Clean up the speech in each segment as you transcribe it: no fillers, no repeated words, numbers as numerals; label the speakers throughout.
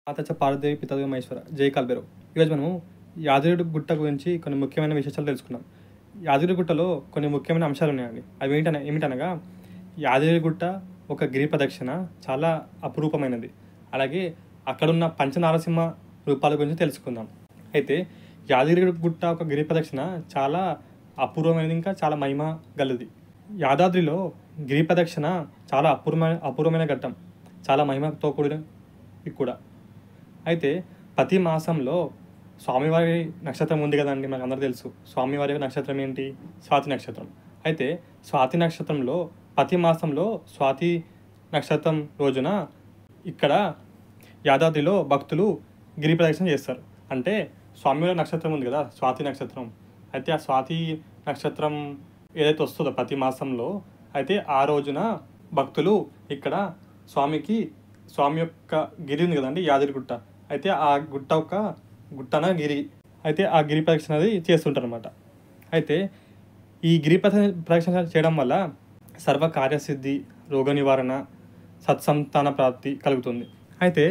Speaker 1: మాతచ్చ పార్వతీదేవి పితాదేవి మహేశ్వర జై కాల్బేరు. ఈరోజు మనము యాదగిరి గుట్ట గురించి కొన్ని ముఖ్యమైన విశేషాలు తెలుసుకున్నాం. యాదగిరి గుట్టలో కొన్ని ముఖ్యమైన అంశాలు ఉన్నాయండి. అవి ఏమిటనగా యాదగిరి గుట్ట ఒక గిరి ప్రదక్షిణ చాలా అపురూపమైనది. అలాగే అక్కడున్న పంచనారసింహ రూపాల గురించి తెలుసుకుందాం. అయితే యాదగిరి గుట్ట ఒక గిరి ప్రదక్షిణ చాలా అపూర్వమైనది, ఇంకా చాలా మహిమ గలది. యాదాద్రిలో గిరి ప్రదక్షిణ చాలా అపూర్వమైన ఘట్టం, చాలా మహిమతో కూడినది కూడా. అయితే ప్రతి మాసంలో స్వామివారి నక్షత్రం ఉంది కదండి, మనకు అందరూ తెలుసు. స్వామివారి నక్షత్రం ఏంటి? స్వాతి నక్షత్రం. అయితే స్వాతి నక్షత్రంలో ప్రతి మాసంలో స్వాతి నక్షత్రం రోజున ఇక్కడ యాదాద్రిలో భక్తులు గిరి ప్రదక్షిణ చేస్తారు. అంటే స్వామివారి నక్షత్రం ఉంది కదా, స్వాతి నక్షత్రం. అయితే ఆ స్వాతి నక్షత్రం ఏదైతే వస్తుందో ప్రతి మాసంలో, అయితే ఆ రోజున భక్తులు ఇక్కడ స్వామి యొక్క గిరి ఉంది కదండి, యాదగిరి గుట్ట. అయితే ఆ గుట్టన గిరి, అయితే ఆ గిరి ప్రదక్షిణ అది చేస్తుంటారు అనమాట. అయితే ఈ గిరి ప్రదక్షిణ చేయడం వల్ల సర్వ కార్యసిద్ధి, రోగ నివారణ, సత్సంతాన ప్రాప్తి కలుగుతుంది. అయితే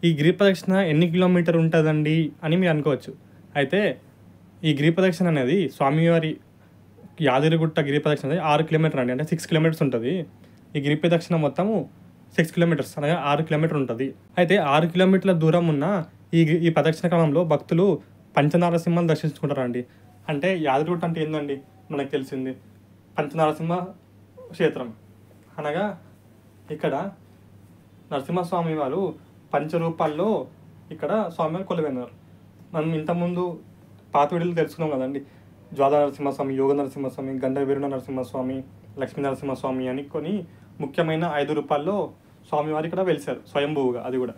Speaker 1: ఈ గిరి ప్రదక్షిణ ఎన్ని కిలోమీటర్ ఉంటుందండి అని మీరు అనుకోవచ్చు. అయితే ఈ గిరి ప్రదక్షిణ అనేది స్వామివారి యాదగిరిగుట్ట గిరి ప్రదక్షిణ అనేది 6 కిలోమీటర్ అండి, అంటే 6 కిలోమీటర్స్ ఉంటుంది. ఈ గిరి ప్రదక్షిణ మొత్తము 6 కిలోమీటర్స్ అనగా 6 కిలోమీటర్ ఉంటుంది. అయితే 6 కిలోమీటర్ల దూరం ఉన్న ఈ ప్రదక్షిణ క్రమంలో భక్తులు పంచనారసింహాలు దర్శించుకుంటారండి. అంటే యాదగిరిగుట్ట అంటే ఏందండి, మనకు తెలిసింది పంచనారసింహ క్షేత్రం. అనగా ఇక్కడ నరసింహస్వామి వారు పంచరూపాల్లో ఇక్కడ స్వామివారు కొలువైనారు. మనం ఇంతకుముందు పాత వీడియోలు తెలుసుకున్నాం కదండి, జ్వాల నరసింహస్వామి, యోగ నరసింహస్వామి, గండవీరుణ నరసింహస్వామి, లక్ష్మీ నరసింహస్వామి అని కొన్ని ముఖ్యమైన 5 రూపాల్లో స్వామివారి ఇక్కడ వెలిసారు స్వయంభూగా. అది కూడా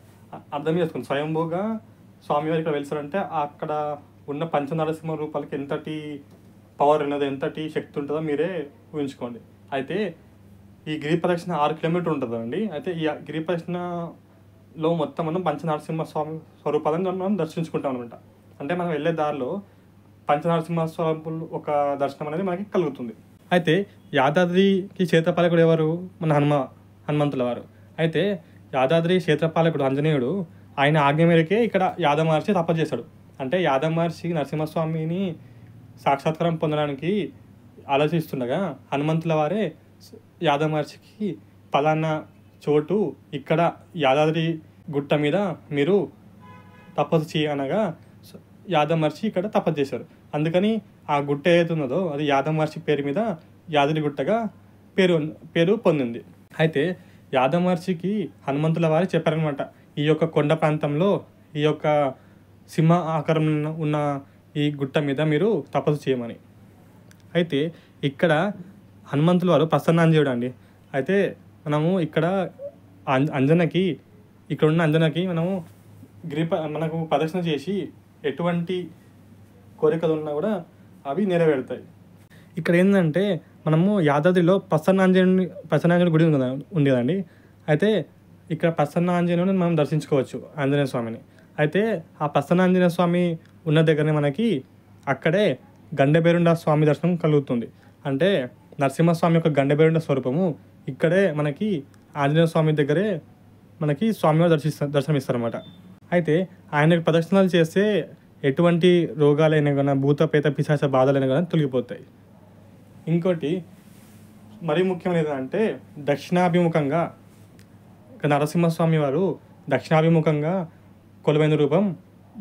Speaker 1: అర్థం చేసుకోండి, స్వయంభూగా స్వామివారి ఇక్కడ వెలిసారంటే అక్కడ ఉన్న పంచనరసింహ రూపాలకి ఎంతటి పవర్ ఉన్నది, ఎంతటి శక్తి ఉంటుందో మీరే ఊహించుకోండి. అయితే ఈ గిరి ప్రదక్షిణ 6 కిలోమీటర్ ఉంటుందండి. అయితే ఈ గిరి ప్రదక్షిణలో మొత్తం మనం పంచనరసింహ స్వామి స్వరూపాలను మనం దర్శించుకుంటాం అనమాట. అంటే మనం వెళ్ళే దారిలో పంచనరసింహ స్వరూపులు ఒక దర్శనం అనేది మనకి కలుగుతుంది. అయితే యాదాద్రికి క్షేత్రపాలకుడు ఎవరు? మన హనుమంతుల వారు. అయితే యాదాద్రి క్షేత్రపాలకుడు ఆంజనేయుడు ఆయన ఆజ్ఞ మేరకే ఇక్కడ యాదవ మహర్షి తపస్సు చేశాడు. అంటే యాదవ మహర్షి నరసింహస్వామిని సాక్షాత్కారం పొందడానికి ఆలోచిస్తుండగా హనుమంతుల వారే యాదవ మహర్షికి పలానా చోటు ఇక్కడ యాదాద్రి గుట్ట మీద మీరు తపస్సు చేయనగా యాదవ మహర్షి ఇక్కడ తపస్సు చేశారు. అందుకని ఆ గుట్ట ఏదైతే ఉన్నదో అది యాదవ మహర్షి పేరు మీద యాదగిరి గుట్టగా పేరు పొందింది. అయితే యాదవ మహర్షికి హనుమంతుల వారు చెప్పారనమాట, ఈ యొక్క కొండ ప్రాంతంలో ఈ యొక్క సింహ ఆకారం ఉన్న ఈ గుట్ట మీద మీరు తపస్సు చేయమని. అయితే ఇక్కడ హనుమంతుల వారు ప్రసన్నాంజనేయుడు అండి. అయితే మనము ఇక్కడ ఇక్కడ ఉన్న అంజనకి మనము మనకు ప్రదక్షిణ చేసి ఎటువంటి కోరికలు ఉన్నా కూడా అవి నెరవేరుతాయి. ఇక్కడ ఏంటంటే మనము యాదాద్రిలో ప్రసన్నాంజనేయుని గుడి ఉంది కదండి. అయితే ఇక్కడ ప్రసన్నాంజనేయుని మనం దర్శించుకోవచ్చు, ఆంజనేయ స్వామిని. అయితే ఆ ప్రసన్నాంజనేయ స్వామి ఉన్న దగ్గరనే మనకి అక్కడే గండభైరుండ స్వామి దర్శనం కలుగుతుంది. అంటే నరసింహస్వామి యొక్క గండభైరుండ స్వరూపము ఇక్కడే మనకి ఆంజనేయ స్వామి దగ్గరే మనకి స్వామివారు దర్శనమిస్తారన్నమాట. అయితే ఆయనకు ప్రదక్షిణాలు చేస్తే ఎటువంటి రోగాలైనా కానీ, భూత పేత పిశాచ బాధలైనా కానీ తొలగిపోతాయి. ఇంకోటి మరీ ముఖ్యమైనది ఏంటంటే దక్షిణాభిముఖంగా నరసింహస్వామి వారు దక్షిణాభిముఖంగా కొలువైన రూపం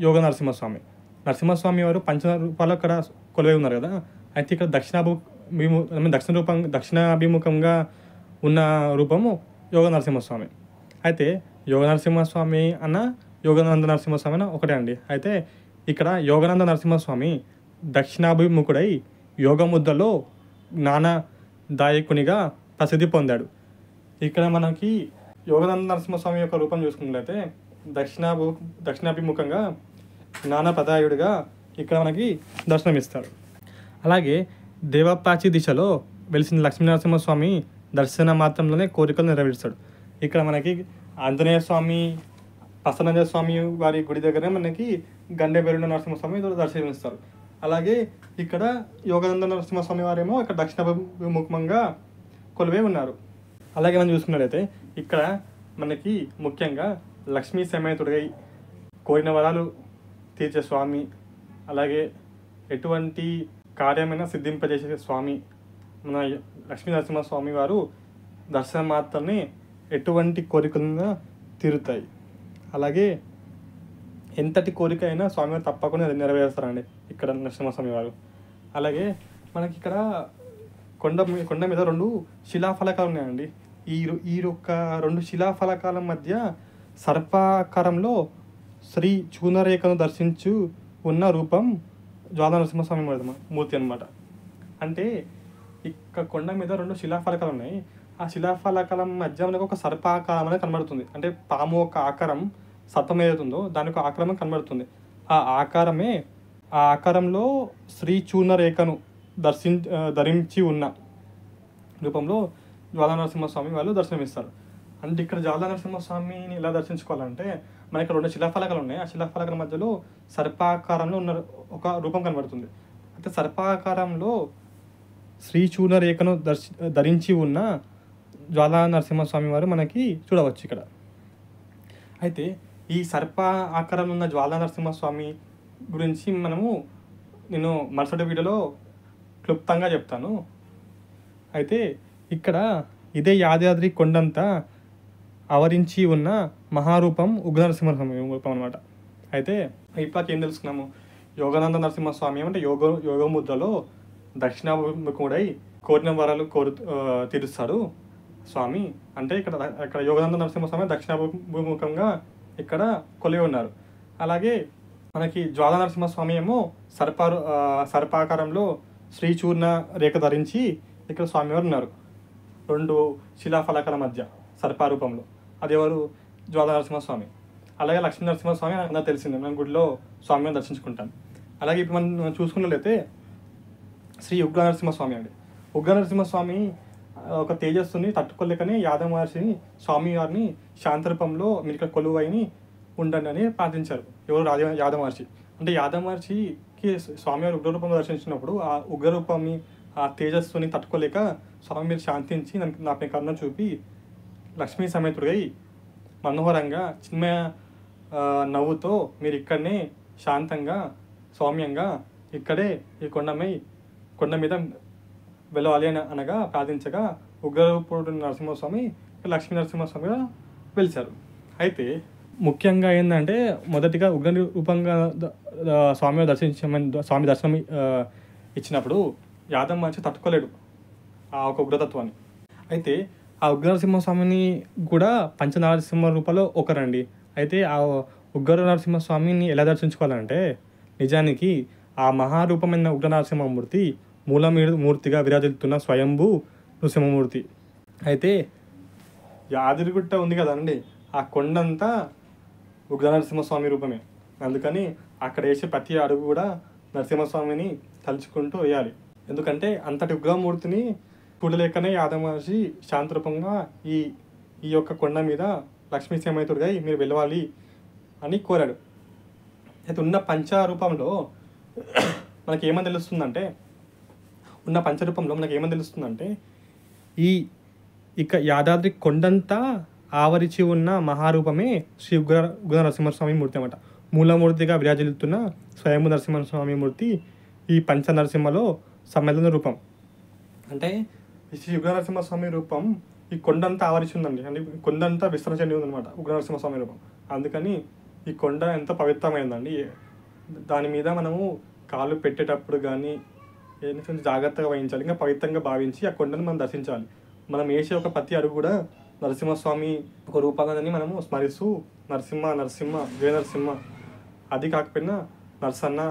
Speaker 1: యోగ నరసింహస్వామి. నరసింహస్వామి వారు పంచరూపాలు అక్కడ కొలువై ఉన్నారు కదా. అయితే ఇక్కడ దక్షిణాభిముఖంగా ఉన్న రూపము యోగ నరసింహస్వామి. అయితే యోగ నరసింహస్వామి అన్న యోగానంద నరసింహస్వామి అన్న ఒకటే అండి. అయితే ఇక్కడ యోగానంద నరసింహస్వామి దక్షిణాభిముఖుడై యోగముద్రలో జ్ఞానదాయకునిగా ప్రసిద్ధి పొందాడు. ఇక్కడ మనకి యోగానంద నరసింహస్వామి యొక్క రూపం చూసుకున్నట్లయితే దక్షిణాభిముఖంగా జ్ఞానప్రదాయుడిగా ఇక్కడ మనకి దర్శనమిస్తాడు. అలాగే దేవప్రాచి దిశలో వెలిసిన లక్ష్మీనరసింహస్వామి దర్శన మాత్రంలోనే కోరికలు నెరవేరుస్తాడు. ఇక్కడ మనకి ఆంజనేయ స్వామి, ప్రసన్నాంజనేయ స్వామి వారి గుడి దగ్గరే మనకి గండభైరుండ నరసింహస్వామి దర్శనమిస్తారు. అలాగే ఇక్కడ యోగానంద నరసింహస్వామి వారేమో ఇక్కడ దక్షిణాభిముఖంగా కొలువై ఉన్నారు. అలాగే మనం చూసుకున్నట్లయితే ఇక్కడ మనకి ముఖ్యంగా లక్ష్మీ సమేతుడై కోరిన వరాలు తీర్చే స్వామి, అలాగే ఎటువంటి కార్యమైనా సిద్ధింపజేసే స్వామి మన లక్ష్మీ నరసింహస్వామి వారు దర్శనం మాత్రమే ఎటువంటి కోరికలున్నా తీరుతాయి. అలాగే ఎంతటి కోరిక అయినా స్వామివారు తప్పకుండా నెరవేరుస్తారండి ఇక్కడ నరసింహస్వామి వారు. అలాగే మనకి ఇక్కడ కొండ మీద 2 శిలాఫలకాలు ఉన్నాయండి. ఈ యొక్క 2 శిలాఫలకాల మధ్య సర్పాకారంలో శ్రీ చూర్ణరేఖను దర్శించు ఉన్న రూపం జ్వాలా నరసింహస్వామి మూర్తి అనమాట. అంటే ఇక్కడ కొండ మీద 2 శిలాఫలకాలు ఉన్నాయి. ఆ శిలాఫలకాల మధ్య మనకు ఒక సర్పాకారం అనేది కనబడుతుంది. అంటే పాము ఒక ఆకారం సర్పం ఏదైతుందో దానికి ఒక ఆకారం కనబడుతుంది. ఆ ఆకారంలో శ్రీ చూర్ణరేఖను ధరించి ఉన్న రూపంలో జ్వాలా నరసింహస్వామి వాళ్ళు దర్శనమిస్తారు. అంటే ఇక్కడ జ్వాలా నరసింహస్వామిని ఎలా దర్శించుకోవాలంటే మనకి 2 శిలాఫలకాలు ఉన్నాయి. ఆ శిలాఫలకాల మధ్యలో సర్పాకారంలో ఉన్న ఒక రూపం కనబడుతుంది. అయితే సర్పాకారంలో శ్రీ చూర్ణరేఖను ధరించి ఉన్న జ్వాలా నరసింహస్వామి వారు మనకి చూడవచ్చు ఇక్కడ. అయితే ఈ సర్ప ఆకారంలో ఉన్న జ్వాలా నరసింహస్వామి గురించి నేను మరుసటి వీడియోలో క్లుప్తంగా చెప్తాను. అయితే ఇక్కడ ఇదే యాదాద్రి కొండంతా ఆవరించి ఉన్న మహారూపం ఉగ్ర నరసింహస్వామి రూపం అనమాట. అయితే ఇప్పటికి ఏం తెలుసుకున్నాము, యోగానంద నరసింహస్వామి అంటే యోగముద్రలో దక్షిణాభిముఖుడై కోరిన వరాలు తీరుస్తాడు స్వామి. అంటే ఇక్కడ యోగానంద నరసింహస్వామి దక్షిణాభిముఖంగా ఇక్కడ కొలివి ఉన్నారు. అలాగే మనకి జ్వాలా నరసింహస్వామి ఏమో సర్పాకారంలో శ్రీ చూర్ణ రేఖ ధరించి ఇక్కడ స్వామివారు ఉన్నారు 2 శిలాఫలకాల మధ్య సర్పారూపంలో. అది ఎవరు? జ్వాలా నరసింహస్వామి. అలాగే లక్ష్మీ నరసింహస్వామి నాకు తెలిసింది, మనం గుడిలో స్వామిని దర్శించుకుంటాం. అలాగే ఇప్పుడు మనం చూసుకున్నట్లయితే శ్రీ ఉగ్ర నరసింహస్వామి అండి. ఉగ్ర నరసింహస్వామి ఒక తేజస్సుని తట్టుకోలేకనే యాదవ మహర్షిని స్వామి వారిని శాంతరూపంలో మీరు ఇక్కడ కొలువైని ఉండండి అని ప్రార్థించారు. ఎవరు? యాదవ మహర్షి. అంటే యాదవ మహర్షికి స్వామివారి ఉగ్రరూపంలో దర్శించినప్పుడు ఆ ఉగ్రరూపాన్ని ఆ తేజస్సుని తట్టుకోలేక స్వామి మీరు శాంతించి నాకు కరుణ చూపి లక్ష్మీ సమేతుడిగా మనోహరంగా చిన్మయ నవ్వుతో మీరు ఇక్కడనే శాంతంగా సౌమ్యంగా ఇక్కడే ఈ కొండ మీద వెళ్ళాలి అనగా ప్రార్థించగా ఉగ్రరూపుడు నరసింహస్వామి లక్ష్మీ నరసింహస్వామిగా వెలిచారు. అయితే ముఖ్యంగా ఏంటంటే మొదటిగా ఉగ్ర రూపంగా స్వామి దర్శనం ఇచ్చినప్పుడు యాదవ మహర్షి తట్టుకోలేడు ఆ ఒక ఉగ్రతత్వాన్ని. అయితే ఆ ఉగ్ర నరసింహస్వామిని కూడా పంచనరసింహ రూపంలో ఒకరండి. అయితే ఆ ఉగ్ర నరసింహస్వామిని ఎలా దర్శించుకోవాలంటే నిజానికి ఆ మహారూపమైన ఉగ్ర నరసింహమూర్తి మూలమూర్తిగా విరాజిల్లుతున్న స్వయంభూ నృసింహమూర్తి. అయితే యాదగిరిగుట్ట ఉంది కదండి, ఆ కొండంతా ఉగ్ర నరసింహస్వామి రూపమే. అందుకని అక్కడ వేసే ప్రతి అడుగు కూడా నరసింహస్వామిని తలుచుకుంటూ వేయాలి. ఎందుకంటే అంతటి ఉగ్రమూర్తిని చూడలేకనే యాదవ మహర్షి శాంతరూపంగా ఈ యొక్క కొండ మీద లక్ష్మీ సమేతుడిగా మీరు వెళ్ళాలి అని కోరాడు. అయితే ఉన్న పంచరూపంలో మనకి ఏమని తెలుస్తుందంటే ఇక యాదాద్రి కొండంతా ఆవరించి ఉన్న మహారూపమే శ్రీ ఉగ్ర నరసింహస్వామి మూర్తి అన్నమాట. మూలమూర్తిగా విరాజిల్లుతున్న స్వయంభూ నరసింహస్వామి మూర్తి ఈ పంచ నరసింహలో సమ్మేళన రూపం. అంటే ఈ శ్రీ ఉగ్ర నరసింహస్వామి రూపం ఈ కొండంతా ఆవరించి ఉందండి. అంటే కొండంతా విస్తరించి ఉందన్నమాట ఉగ్ర నరసింహస్వామి రూపం. అందుకని ఈ కొండ ఎంతో పవిత్రమైందండి. దాని మీద మనము కాళ్ళు పెట్టేటప్పుడు కానీ ఏదైనా జాగ్రత్తగా వహించాలి, ఇంకా పవిత్రంగా భావించి ఆ కొండను మనం దర్శించాలి. మనం వేసే ఒక ప్రతి అడుగు కూడా నరసింహస్వామి ఒక రూపంగాని మనము స్మరిస్తూ నరసింహ జయ నరసింహ, అది కాకపోయినా నరసన్న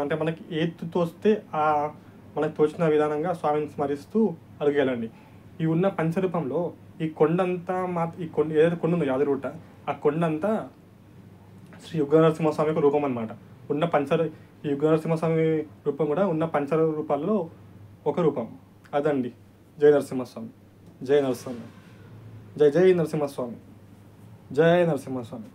Speaker 1: అంటే మనకి ఏది తోస్తే ఆ మనకు తోచిన విధానంగా స్వామిని స్మరిస్తూ అడుగేయాలండి. ఈ ఉన్న పంచరూపంలో ఈ కొండంతా ఏదైతే కొండ ఉందో యాదగిరిగుట్ట, ఆ కొండంతా శ్రీ ఉగ్ర నరసింహస్వామి యొక్క రూపం అనమాట. ఈ ఉగ్ర నరసింహస్వామి రూపం కూడా ఉన్న పంచ రూపాల్లో ఒక రూపం అదండి. జయ నరసింహస్వామి, జయ నరసింహ, జయ జయ నరసింహస్వామి, జయ నరసింహస్వామి.